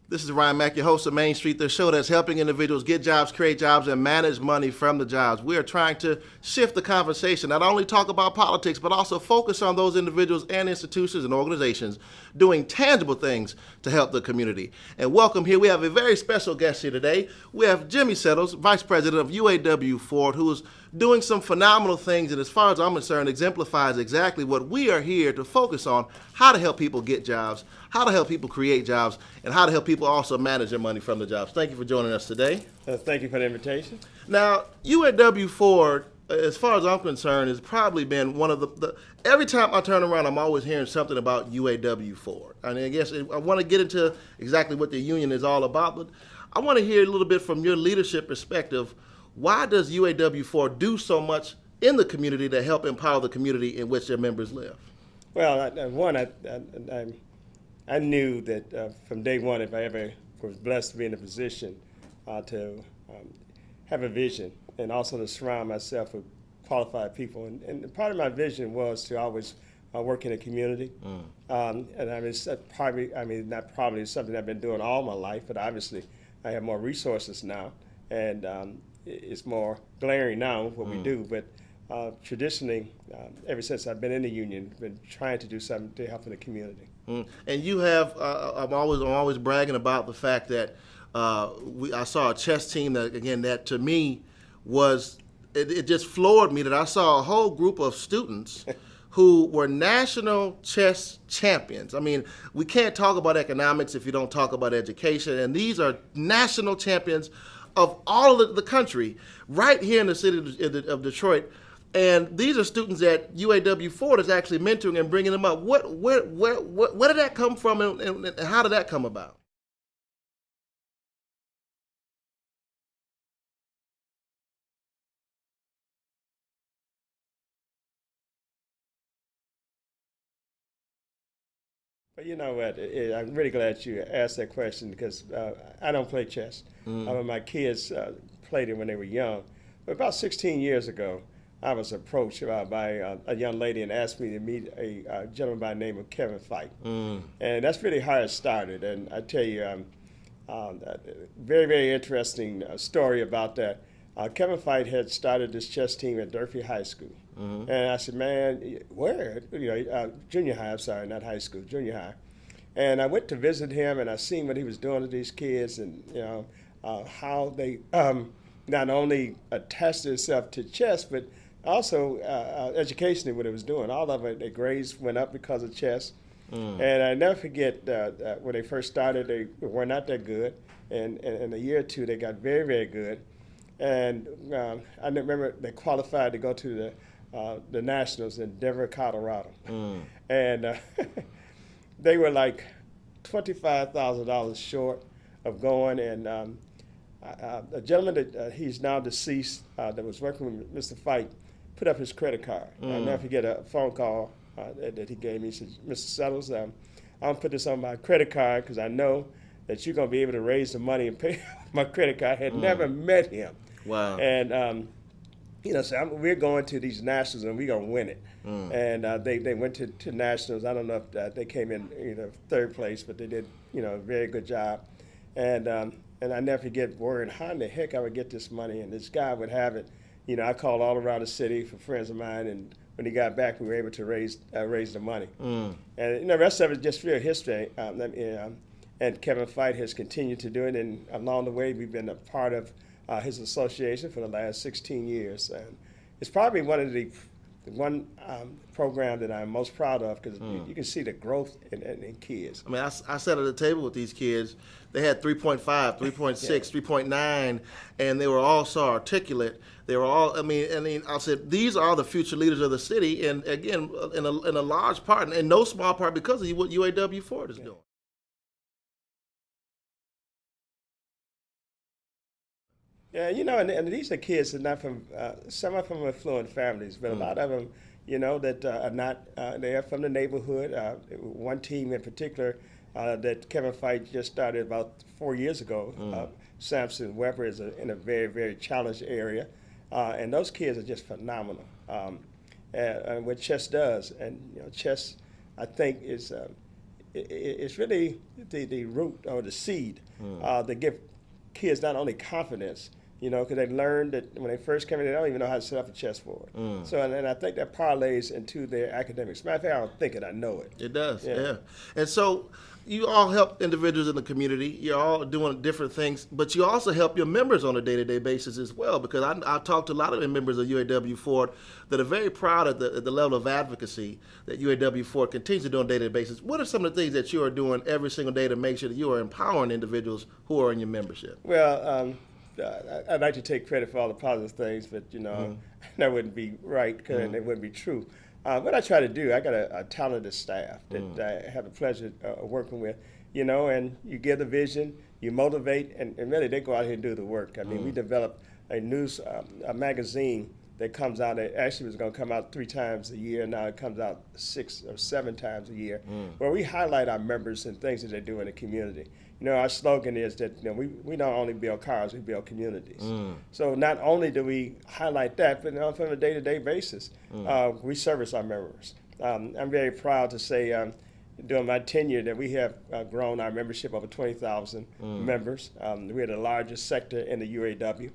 This is Ryan Mack, your host of Main Street, the show that's helping individuals get jobs, create jobs, and manage money from the jobs. We are trying to shift the conversation, not only talk about politics, but also focus on those individuals and institutions and organizations doing tangible things to help the community. And welcome here. We have a very special guest here today. We have Jimmy Settles, Vice President of UAW-FORD, who is doing some phenomenal things, and as far as I'm concerned, exemplifies exactly what we are here to focus on: how to help people get jobs, how to help people create jobs, and how to help people also manage their money from the jobs. Thank you for joining us today. Thank you for the invitation. Now, UAW-FORD, as far as I'm concerned, has probably been one of the every time I turn around, I'm always hearing something about UAW-FORD. I mean, I guess I want to get into exactly what the union is all about, but I want to hear a little bit from your leadership perspective. Why does UAW-FORD do so much in the community to help empower the community in which their members live? Well, I knew that from day one, if I ever was blessed to be in a position to have a vision and also to surround myself with qualified people. And part of my vision was to always work in a community. And I mean, it's not probably something I've been doing all my life, but obviously I have more resources now. And it's more glaring now what we do. But traditionally, ever since I've been in the union, I've been trying to do something to help in the community. And you have, I'm always bragging about the fact that I saw a chess team that to me was, it just floored me that I saw a whole group of students who were national chess champions. I mean, we can't talk about economics if you don't talk about education, and these are national champions of all of the country, right here in the city of Detroit. And these are students that UAW-FORD is actually mentoring and bringing them up. Where did that come from, and how did that come about? But you know what? I'm really glad you asked that question because I don't play chess. My kids played it when they were young. But about 16 years ago, I was approached by a young lady and asked me to meet a gentleman by the name of Kevin Fight. And that's really how it started. And I tell you, very, very interesting story about that. Kevin Fight had started this chess team at Durfee High School. And I said, man, where? Junior high, I'm sorry, not high school, junior high. And I went to visit him, and I seen what he was doing to these kids, and how they not only attached themselves to chess, but also educationally what it was doing. All of it, their grades went up because of chess. And I never forget when they first started, they were not that good. And in a year or two, they got very, very good. And I remember they qualified to go to the Nationals in Denver, Colorado. And they were like $25,000 short of going. And a gentleman that he's now deceased that was working with Mr. Fight put up his credit card. I'll never forget a phone call that he gave me. He said, Mr. Settles, I'm going to put this on my credit card because I know that you're going to be able to raise the money and pay my credit card. I had never met him. Wow. And, so we're going to these nationals and we're going to win it. And they went to nationals. I don't know if they came in third place, but they did a very good job. And I never forget worrying how in the heck I would get this money. And this guy would have it. I called all around the city for friends of mine, and when he got back, we were able to raise the money. And the rest of it is just real history. And Kevin Fight has continued to do it, and along the way, we've been a part of his association for the last 16 years. And it's probably one of the program that I'm most proud of because you can see the growth in kids. I mean, I sat at the table with these kids. They had 3.5, 3.6, 3.9, and they were all so articulate. They were all, I said, these are the future leaders of the city, and again, in a large part, and no small part, because of what UAW-FORD is doing. Yeah, and these are kids that are not from, some are from affluent families, but a lot of them, that are not, they are from the neighborhood. One team in particular that Kevin Fight just started about 4 years ago, Samson Weber, is in a very, very challenged area. And those kids are just phenomenal. And what chess does, and chess, I think, is it's really the root or the seed that give kids not only confidence, because they learned that when they first come in, they don't even know how to set up a chessboard. So, and I think that parlays into their academics. Matter of fact, I don't think it, I know it. It does, yeah. And so you all help individuals in the community. You're all doing different things, but you also help your members on a day-to-day basis as well, because I talked to a lot of the members of UAW-FORD that are very proud at the level of advocacy that UAW-FORD continues to do on a day-to-day basis. What are some of the things that you are doing every single day to make sure that you are empowering individuals who are in your membership? Well, I'd like to take credit for all the positive things, but that wouldn't be right, and it wouldn't be true. What I try to do, I got a talented staff that I have the pleasure of working with, and you give the vision, you motivate, and really they go out here and do the work. I mean, we developed a news a magazine that comes out. It actually was going to come out 3 times a year. Now it comes out 6 or 7 times a year, where we highlight our members and things that they do in the community. Our slogan is that we don't only build cars, we build communities. So not only do we highlight that, but on a day-to-day basis, we service our members. I'm very proud to say during my tenure that we have grown our membership over 20,000 members. We're the largest sector in the UAW.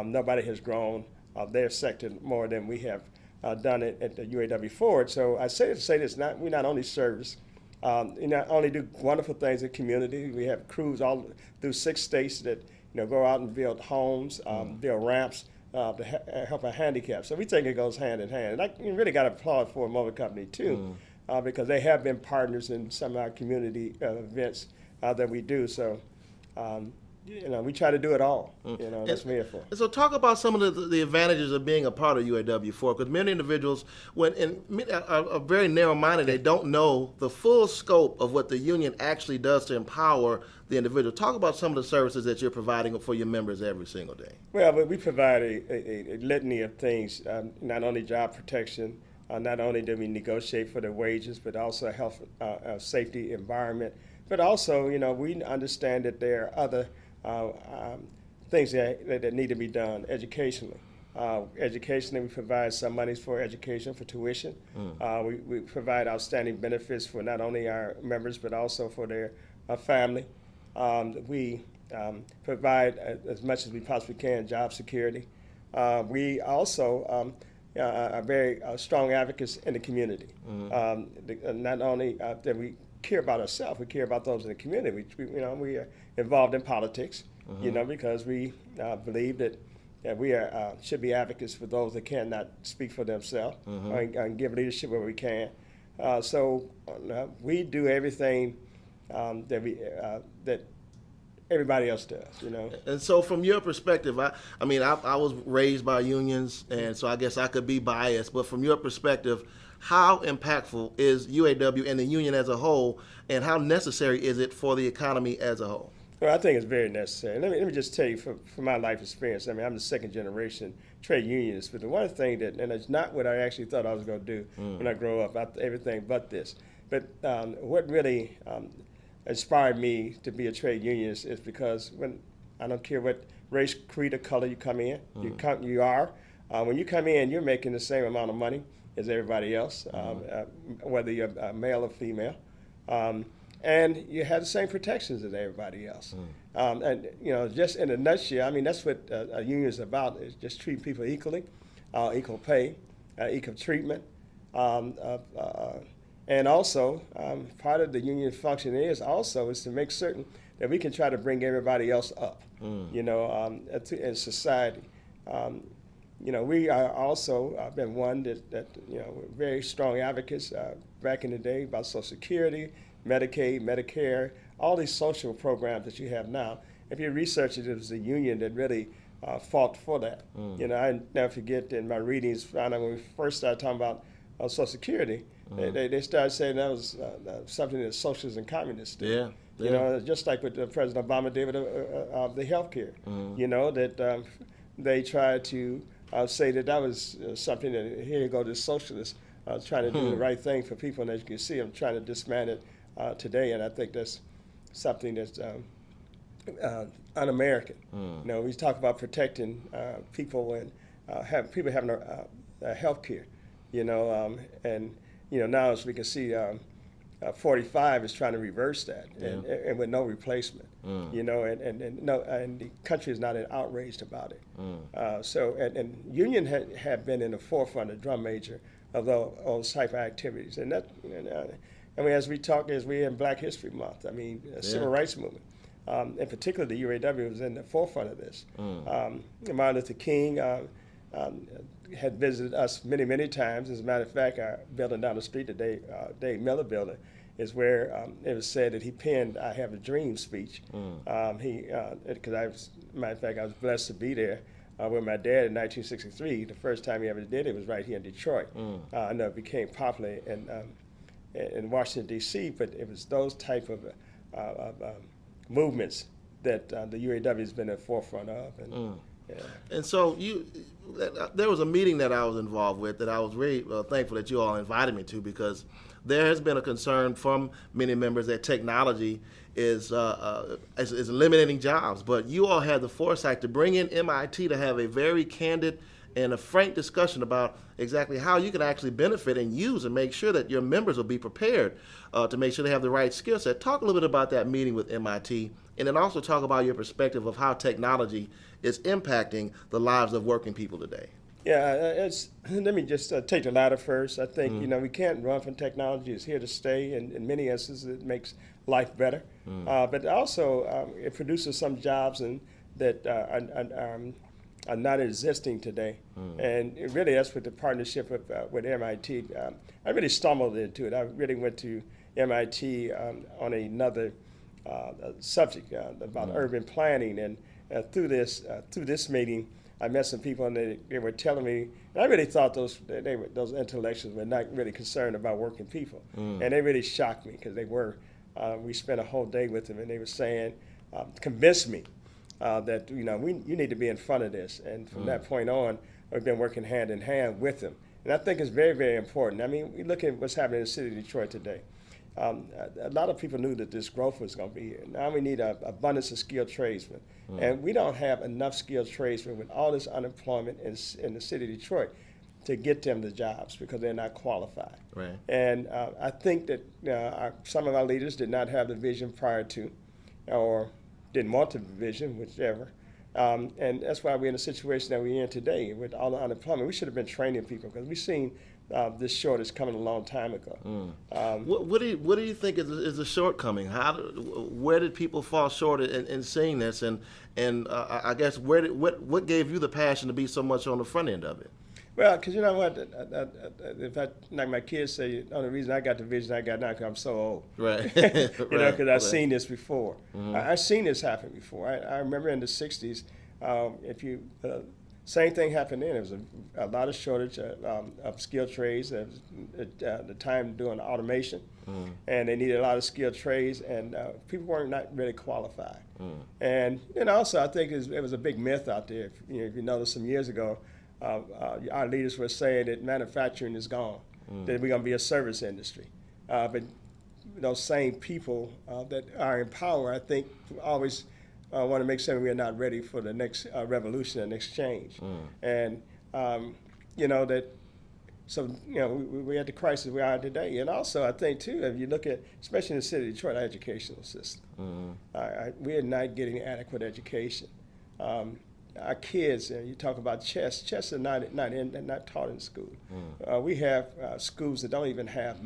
Nobody has grown their sector more than we have done it at the UAW-FORD. So I say to say this, we not only service, we not only do wonderful things in the community. We have crews all through 6 states that go out and build homes, build ramps to help our handicapped. So we think it goes hand in hand. And I really got to applaud Ford Motor Company too, because they have been partners in some of our community events that we do. So. We try to do it all. That's what we're here for. So talk about some of the advantages of being a part of UAW-FORD, because many individuals are very narrow-minded. They don't know the full scope of what the union actually does to empower the individual. Talk about some of the services that you're providing for your members every single day. Well, we provide a litany of things, not only job protection, not only do we negotiate for their wages, but also health, safety, environment. But also, we understand that there are other things that need to be done educationally. Educationally, we provide some monies for education, for tuition. We provide outstanding benefits for not only our members, but also for their family. We provide, as much as we possibly can, job security. We also are very strong advocates in the community. Not only that we care about ourselves, we care about those in the community. We are involved in politics, because we believe that we should be advocates for those that cannot speak for themselves, and give leadership where we can. So we do everything that everybody else does, And so from your perspective, I was raised by unions, and so I guess I could be biased, but from your perspective, how impactful is UAW and the union as a whole, and how necessary is it for the economy as a whole? Well, I think it's very necessary. Let me just tell you from my life experience. I'm the 2nd generation trade unionist, but the one thing and it's not what I actually thought I was going to do when I grow up, everything but this. But what really inspired me to be a trade unionist is because I don't care what race, creed, or color you come in, you are. When you come in, you're making the same amount of money as everybody else, whether you're male or female. And you have the same protections as everybody else. And just in a nutshell, that's what a union is about, is just treating people equally, equal pay, equal treatment. And also, part of the union function is to make certain that we can try to bring everybody else up, in society. We are also been one that we're very strong advocates back in the day about Social Security, Medicaid, Medicare, all these social programs that you have now. If you research it, it was the union that really fought for that. I never forget in my readings, when we first started talking about Social Security, they started saying that was something that socialists and communists did. Just like what President Obama did with the health care, that they tried to say that was something that, here you go, this socialist trying to do the right thing for people, and as you can see, I'm trying to dismantle it today, and I think that's something that's un-American. We talk about protecting people and have people having health care, and now as we can see, 45 is trying to reverse that, and with no replacement. You know, and the country is not outraged about it. So and union had been in the forefront of drum major of those type of activities, and that. I mean, as we're in Black History Month. I mean, civil rights movement. In particular, the UAW was in the forefront of this. Martin Luther King had visited us many, many times. As a matter of fact, our building down the street, the Dave Miller building, is where it was said that he penned "I Have a Dream" speech. Because matter of fact, I was blessed to be there with my dad in 1963. The first time he ever did it was right here in Detroit. I know it became popular in Washington, D.C., but it was those type of movements that the UAW has been at the forefront of. And so there was a meeting that I was involved with that I was really thankful that you all invited me to, because there has been a concern from many members that technology is eliminating jobs. But you all had the foresight to bring in MIT to have a very candid and a frank discussion about exactly how you can actually benefit and use and make sure that your members will be prepared to make sure they have the right skill set. Talk a little bit about that meeting with MIT, and then also talk about your perspective of how technology is impacting the lives of working people today. Yeah, let me just take the latter first. I think, we can't run from technology. It's here to stay, and in many instances it makes life better. But also it produces some jobs that are not existing today. And really that's with the partnership with MIT. I really stumbled into it. I really went to MIT on another subject about urban planning, and through this meeting, I met some people, and they were telling me, and I really thought those intellectuals were not really concerned about working people, and they really shocked me, because they were. We spent a whole day with them, and they were saying, convinced me that you need to be in front of this, and from that point on, I've been working hand in hand with them, and I think it's very, very important. I mean, we look at what's happening in the city of Detroit today. A lot of people knew that this growth was going to be here. Now we need an abundance of skilled tradesmen. And we don't have enough skilled tradesmen with all this unemployment in the city of Detroit to get them the jobs, because they're not qualified. Right. And I think that some of our leaders did not have the vision prior to, or didn't want the vision, whichever. And that's why we're in the situation that we're in today with all the unemployment. We should have been training people, because we've seen this shortage coming a long time ago. What do you think is the shortcoming? Where did people fall short in seeing this? And I guess what gave you the passion to be so much on the front end of it? Well, because you know what, like my kids say, the only reason I got the vision I got now because I'm so old. Right. Because I've seen this before. I've seen this happen before. I remember in the 60s, same thing happened then. There was a lot of shortage of skilled trades. There was the time doing automation, and they needed a lot of skilled trades, and people weren't not really qualified. And also I think it was a big myth out there. If you notice, some years ago, our leaders were saying that manufacturing is gone, that we're going to be a service industry. But those same people that are in power, I think, always want to make sure we're not ready for the next revolution and next change. And, we had the crisis we are today. And also, I think, too, if you look at, especially in the city of Detroit, our educational system, we are not getting adequate education. Our kids, you talk about chess are not taught in school. We have schools that don't even have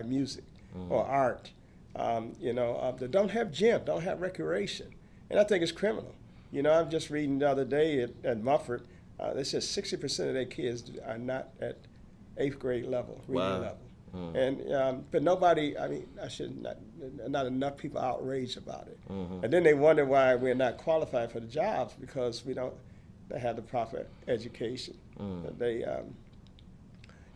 music or art. That don't have gym, don't have recreation, and I think it's criminal. I'm just reading the other day at Mufford, they said 60% of their kids are not at 8th grade level, reading level. And but nobody, not enough people outraged about it. And then they wonder why we're not qualified for the jobs, because we don't have the proper education.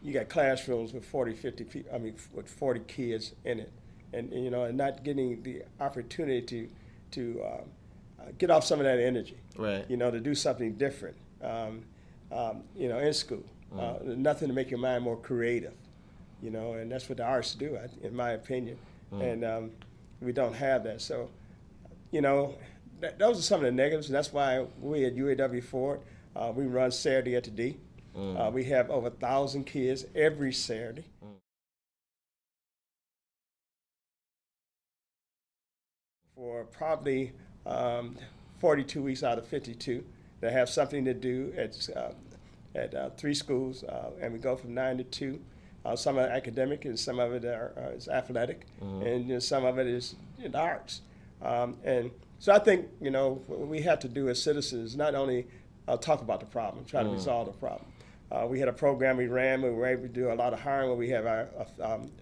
You got classrooms with 40, 50 people, with 40 kids in it, and not getting the opportunity to get off some of that energy. Right. To do something different. In school, nothing to make your mind more creative. And that's what the arts do, in my opinion. And we don't have that. So, those are some of the negatives. And that's why we at UAW-FORD, we run Saturday at the D. We have over 1,000 kids every Saturday. for probably 42 weeks out of 52. They have something to do at 3 schools, and we go from 9 to 2. Some are academic, and some of it is athletic, and some of it is in the arts. And so I think, what we have to do as citizens, not only talk about the problem, try to resolve the problem. We had a program we ran where we were able to do a lot of hiring where we have our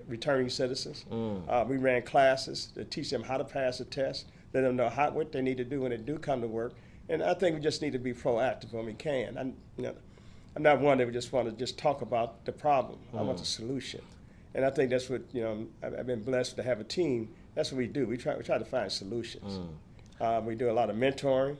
returning citizens. We ran classes to teach them how to pass a test, let them know what they need to do when they do come to work. And I think we just need to be proactive when we can. I'm not one that would just want to just talk about the problem. I want the solution. And I think that's what, I've been blessed to have a team. That's what we do. We try to find solutions. We do a lot of mentoring.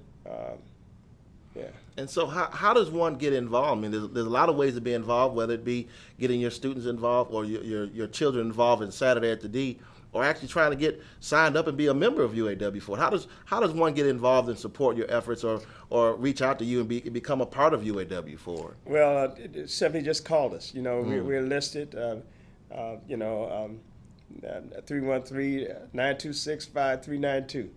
Yeah. And so how does one get involved? I mean, there's a lot of ways to be involved, whether it be getting your students involved or your children involved in Saturday at the D, or actually trying to get signed up and be a member of UAW-FORD. How does one get involved and support your efforts or reach out to you and become a part of UAW-FORD? Well, simply just call us. We're listed, 313-926-5392.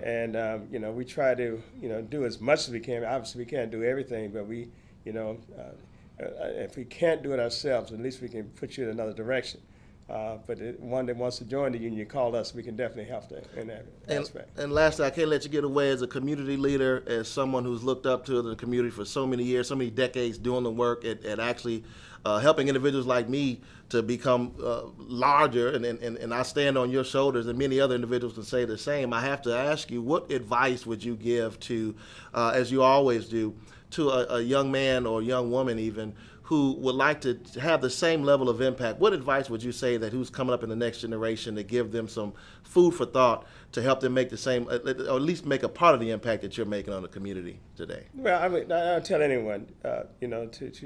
And, we try to, do as much as we can. Obviously, we can't do everything, but we, if we can't do it ourselves, at least we can put you in another direction. But one that wants to join the union, call us. We can definitely help in that aspect. And lastly, I can't let you get away as a community leader, as someone who's looked up to the community for so many years, so many decades doing the work at actually helping individuals like me to become larger. And I stand on your shoulders, and many other individuals can say the same. I have to ask you, what advice would you give to, as you always do, to a young man or young woman even, who would like to have the same level of impact? What advice would you say that who's coming up in the next generation to give them some food for thought to help them make the same, or at least make a part of the impact that you're making on the community today? Well, I'll tell anyone, to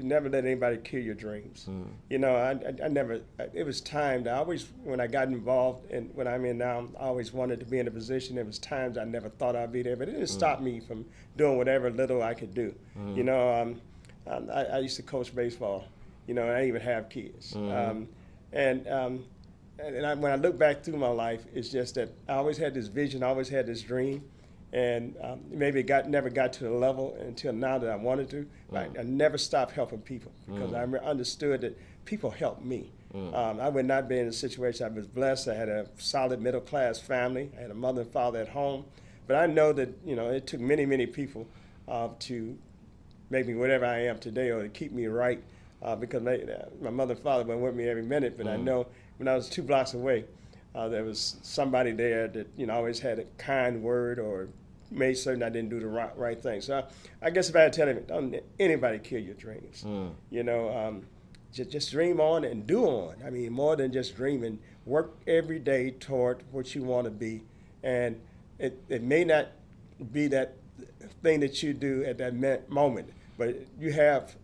never let anybody kill your dreams. I never, it was time that when I got involved and when I'm in now, I always wanted to be in a position. There was times I never thought I'd be there, but it didn't stop me from doing whatever little I could do. I used to coach baseball, and I even have kids. When I look back through my life, it's just that I always had this vision, I always had this dream, and maybe it never got to the level until now that I wanted to. I never stopped helping people because I understood that people helped me. I would not be in a situation. I was blessed. I had a solid middle-class family. I had a mother and father at home. But I know that, it took many, many people to make me whatever I am today, or to keep me right, because my mother and father were with me every minute. But I know when I was 2 blocks away, there was somebody there that always had a kind word or made certain I didn't do the right thing. So I guess if I had to tell him, don't let anybody kill your dreams. Just dream on and do on. I mean, more than just dreaming. Work every day toward what you want to be, and it may not be that thing that you do at that moment, but you have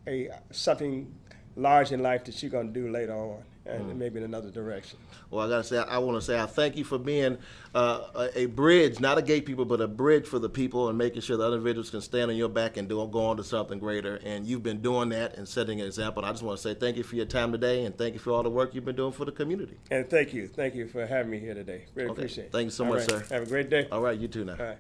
something large in life that you're going to do later on, and maybe in another direction. Well, I want to say I thank you for being a bridge, not a gatekeeper, but a bridge for the people, and making sure that other individuals can stand on your back and go on to something greater. And you've been doing that and setting an example. And I just want to say thank you for your time today, and thank you for all the work you've been doing for the community. And thank you for having me here today. Really appreciate it. Thank you so much, sir. Have a great day. All right, you too now. All right.